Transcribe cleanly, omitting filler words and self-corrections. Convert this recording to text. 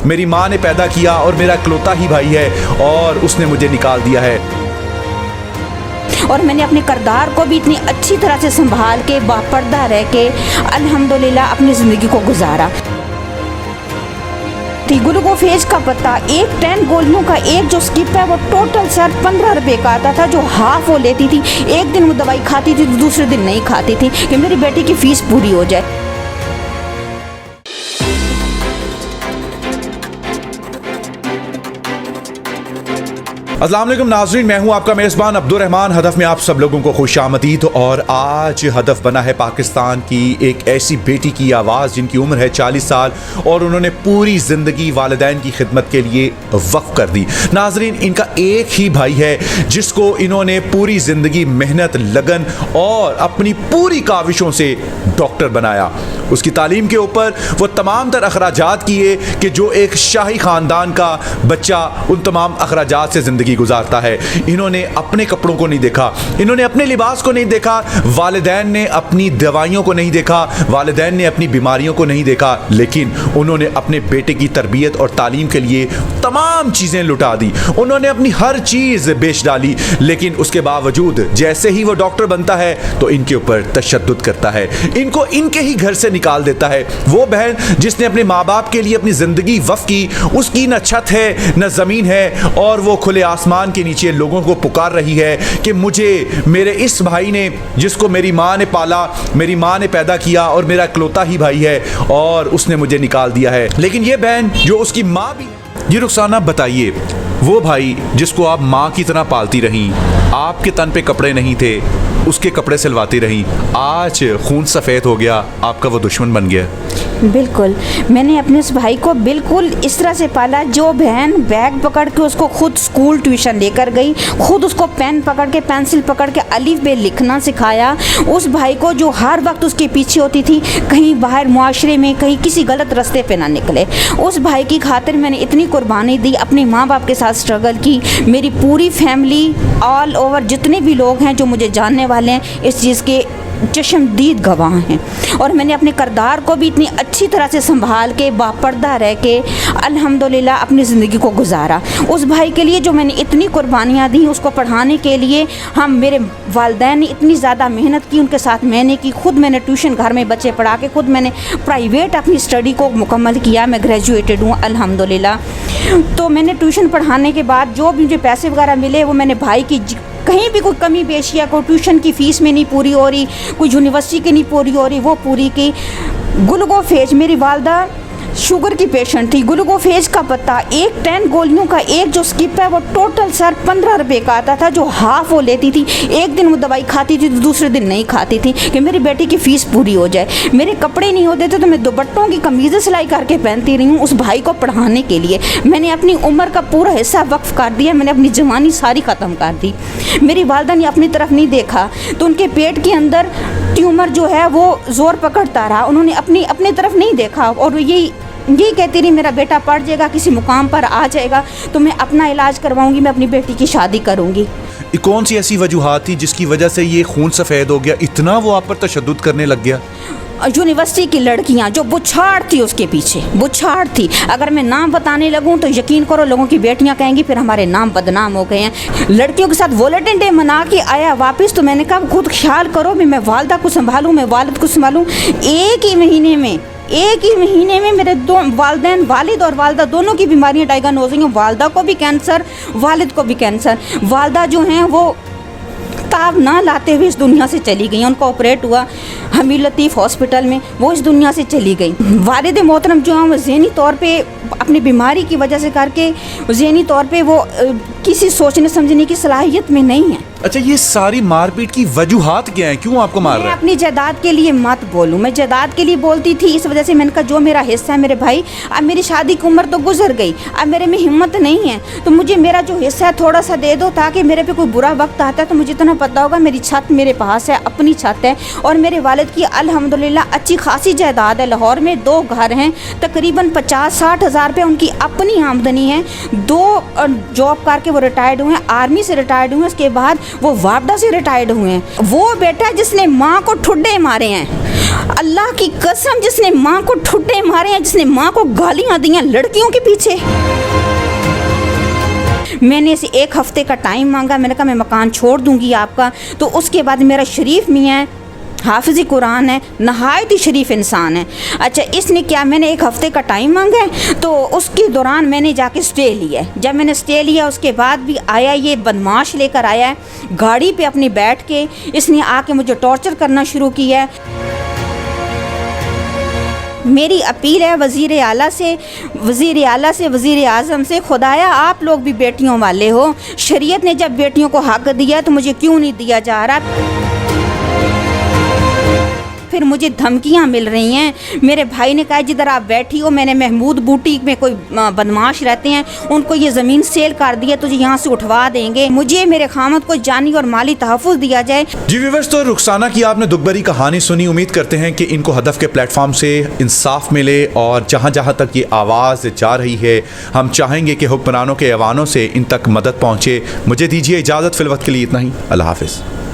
मेरी माँ ने पैदा किया और मेरा इकलौता ही भाई है और उसने मुझे निकाल दिया है। और मैंने अपने किरदार को भी इतनी अच्छी तरह से संभाल के बापर्दा रह के अल्हम्दुलिल्लाह अपनी ज़िंदगी को गुजारा। ग्लूकोफेज का पता 10 गोलियों का एक जो स्किप है वो टोटल सर 15 रुपए का आता था, जो हाफ वो लेती थी। एक दिन वो दवाई खाती थी तो दूसरे दिन नहीं खाती थी कि मेरी बेटी की फीस पूरी हो जाए। अस्सलाम वालेकुम नाज़रीन, मैं हूं आपका मेज़बान अब्दुल रहमान। हदफ में आप सब लोगों को खुशामदीद। और आज हदफ बना है पाकिस्तान की एक ऐसी बेटी की आवाज़ जिनकी उम्र है 40 साल और उन्होंने पूरी ज़िंदगी वालिदैन की खिदमत के लिए वक्फ कर दी। नाज़रीन, इनका एक ही भाई है जिसको इन्होंने पूरी ज़िंदगी मेहनत, लगन और अपनी पूरी काविशों से डॉक्टर बनाया। उसकी तालीम के ऊपर वो तमाम तर अखराजात किए कि जो एक शाही ख़ानदान का बच्चा उन तमाम अखराजात से ज़िंदगी गुजारता है। इन्होंने अपने कपड़ों को नहीं देखा, इन्होंने अपने लिबास को नहीं देखा, वालिदैन ने अपनी दवाइयों को नहीं देखा, वालिदैन ने अपनी बीमारियों को नहीं देखा, लेकिन उन्होंने अपने बेटे की तरबियत और तालीम के लिए तमाम चीज़ें लुटा दी। उन्होंने अपनी हर चीज़ बेच डाली, लेकिन उसके बावजूद जैसे ही वो डॉक्टर बनता है तो इनके ऊपर तशद्दुद करता है, इनको इनके ही घर से निकाल देता है। वो बहन जिसने अपने माँ बाप के लिए अपनी ज़िंदगी वफ़ की, उसकी न छत है न ज़मीन है और वो खुले आसमान के नीचे लोगों को पुकार रही है कि मुझे मेरे इस भाई ने, जिसको मेरी माँ ने पाला, मेरी माँ ने पैदा किया और मेरा इकलौता ही भाई है और उसने मुझे निकाल दिया है। लेकिन ये बहन जो उसकी माँ भी, ये रुखसाना बताइए, वो भाई जिसको आप माँ की तरह पालती रहीं, आपके तन पे कपड़े नहीं थे, उसके कपड़े सिलवाती रहीं, आज खून सफ़ेद हो गया, आपका वो दुश्मन बन गया। बिल्कुल, मैंने अपने उस भाई को बिल्कुल इस तरह से पाला। जो बहन बैग पकड़ के उसको खुद स्कूल ट्यूशन लेकर गई, खुद उसको पेन पकड़ के, पेंसिल पकड़ के अलिफ बे लिखना सिखाया, उस भाई को जो हर वक्त उसके पीछे होती थी कहीं बाहर मुआशरे में कहीं किसी गलत रास्ते पे ना निकले, उस भाई की खातिर मैंने इतनी कुर्बानी दी, अपने माँ बाप के साथ स्ट्रगल की। मेरी पूरी फैमिली ऑल ओवर जितने भी लोग हैं जो मुझे जानने वाले हैं इस चीज़ के चश्मदीद गवाह हैं। और मैंने अपने किरदार को भी इतनी अच्छी तरह से संभाल के बापर्दा रह के अल्हम्दुलिल्लाह अपनी ज़िंदगी को गुजारा। उस भाई के लिए जो मैंने इतनी कुर्बानियाँ दी, उसको पढ़ाने के लिए मेरे वालिदैन ने इतनी ज़्यादा मेहनत की, उनके साथ मैंने की, खुद मैंने ट्यूशन घर में बच्चे पढ़ा के, खुद मैंने प्राइवेट अपनी स्टडी को मुकम्मल किया। मैं ग्रेजुएटेड हूँ अल्हम्दुलिल्लाह। तो मैंने ट्यूशन पढ़ाने के बाद जो भी मुझे पैसे वगैरह मिले वो मैंने भाई की कहीं भी कोई कमी पेशी या कोई ट्यूशन की फ़ीस में नहीं पूरी हो रही, कोई यूनिवर्सिटी की नहीं पूरी हो रही, वो पूरी की। ग्लूकोफेज, मेरी वालदा शुगर की पेशेंट थी। ग्लूकोफेज का पता 10 गोलियों का एक जो स्किप है वो टोटल सर 15 रुपए का आता था, जो हाफ वो लेती थी। एक दिन वो दवाई खाती थी तो दूसरे दिन नहीं खाती थी कि मेरी बेटी की फ़ीस पूरी हो जाए। मेरे कपड़े नहीं होते थे तो मैं दुपट्टों की कमीज़ें सिलाई करके पहनती रही हूँ उस भाई को पढ़ाने के लिए। मैंने अपनी उम्र का पूरा हिस्सा वक्फ कर दिया, मैंने अपनी जवानी सारी ख़त्म कर दी। मेरी वालदा ने अपनी तरफ नहीं देखा तो उनके पेट के अंदर ट्यूमर जो है वो ज़ोर पकड़ता रहा, उन्होंने अपनी तरफ नहीं देखा और यही कहती रही मेरा बेटा पढ़ जाएगा, किसी मुकाम पर आ जाएगा तो मैं अपना इलाज करवाऊंगी, मैं अपनी बेटी की शादी करूंगी। कौन सी ऐसी वजूहात थी जिसकी वजह से ये खून सफ़ेद हो गया, इतना वो आप पर तशद्दुद करने लग गया? यूनिवर्सिटी की लड़कियां जो बुछाड़ थी, उसके पीछे बुछाड़ थी। अगर मैं नाम बताने लगूं तो यकीन करो लोगों की बेटियां कहेंगी फिर हमारे नाम बदनाम हो गए हैं। लड़कियों के साथ वॉलेंटाइन डे मना के आया वापस, तो मैंने कहा खुद ख्याल करो भी मैं वालदा को संभालूं, मैं वालिद को संभालूं। एक ही महीने में मेरे दो वालिदैन, वालिद और वालदा दोनों की बीमारियां डायग्नोज हुई हैं। वालदा को भी कैंसर, वालिद को भी कैंसर। वालदा जो हैं वो ताब ना लाते हुए इस दुनिया से चली गई। उनका ऑपरेट हुआ हमीर लतीफ़ हॉस्पिटल में, वो इस दुनिया से चली गई। वालिद मोहतरम जो हैं वो ज़हनी तौर पे अपनी बीमारी की वजह से करके ज़हनी तौर पे वो किसी सोचने समझने की सलाहियत में नहीं है। अच्छा, ये सारी मारपीट की वजूहात क्या है, क्यों आपको मार रहा है? मैं अपनी जायदाद के लिए मत बोलूँ, मैं जायदाद के लिए बोलती थी इस वजह से मैंने कहा जो मेरा हिस्सा है मेरे भाई, अब मेरी शादी की उम्र तो गुजर गई, अब मेरे में हिम्मत नहीं है तो मुझे मेरा जो हिस्सा है थोड़ा सा दे दो ताकि मेरे पे कोई बुरा वक्त आता है तो मुझे इतना पता होगा मेरी छत मेरे पास है, अपनी छत है। और मेरे वालिद की अल्हम्दुलिल्लाह अच्छी खासी जायदाद है, लाहौर में 2 घर हैं, तकरीबन 50-60 हज़ार रुपये उनकी अपनी आमदनी है। 2 जॉब करके वो रिटायर्ड हुए हैं, आर्मी से रिटायर्ड हुए, उसके बाद वो वापडा से रिटायर्ड हुए हैं। वो बेटा जिसने माँ को ठुड्डे मारे हैं, अल्लाह की कसम, जिसने माँ को ठुड्डे मारे हैं, जिसने माँ को गालियाँ दी हैं लड़कियों के पीछे। मैंने इसे 1 हफ्ते का टाइम मांगा, मैंने कहा मैं मकान छोड़ दूंगी आपका। तो उसके बाद मेरा शरीफ मियाँ है, हाफिज़ कुरान है, नहायत ही शरीफ इंसान है। अच्छा, इसने क्या, मैंने 1 हफ्ते का टाइम मांगा है, तो उसके दौरान मैंने जाके स्टे लिया है। जब मैंने स्टे लिया उसके बाद भी आया, ये बदमाश लेकर आया है गाड़ी पे अपनी बैठ के, इसने आके मुझे टॉर्चर करना शुरू किया है। मेरी अपील है वज़ीर आला से, वज़ीर आज़म से, खुदाया आप लोग भी बेटियों वाले हो, शरीयत ने जब बेटियों को हक़ दिया तो मुझे क्यों नहीं दिया जा रहा। फिर मुझे धमकियां मिल रही हैं। मेरे भाई ने कहा जिधर आप बैठी हो, मैंने महमूद बूटीक में कोई बदमाश रहते हैं, उनको ये ज़मीन सेल कर दिया, तुझे यहाँ से उठवा देंगे, मुझे मेरे खामद को जानी और माली तहफ़्फ़ुज़ दिया जाए। जी व्यूअर्स, तो रुखसाना की आपने दुखभरी कहानी सुनी। उम्मीद करते हैं कि इनको हदफ के प्लेटफॉर्म से इंसाफ मिले और जहाँ जहाँ तक ये आवाज़ जा रही है, हम चाहेंगे कि हुक्मरानों के ऐवानों से इन तक मदद पहुँचे। मुझे दीजिए इजाज़त, फिल वक्त के लिए इतना ही। अल्लाह हाफ़िज़।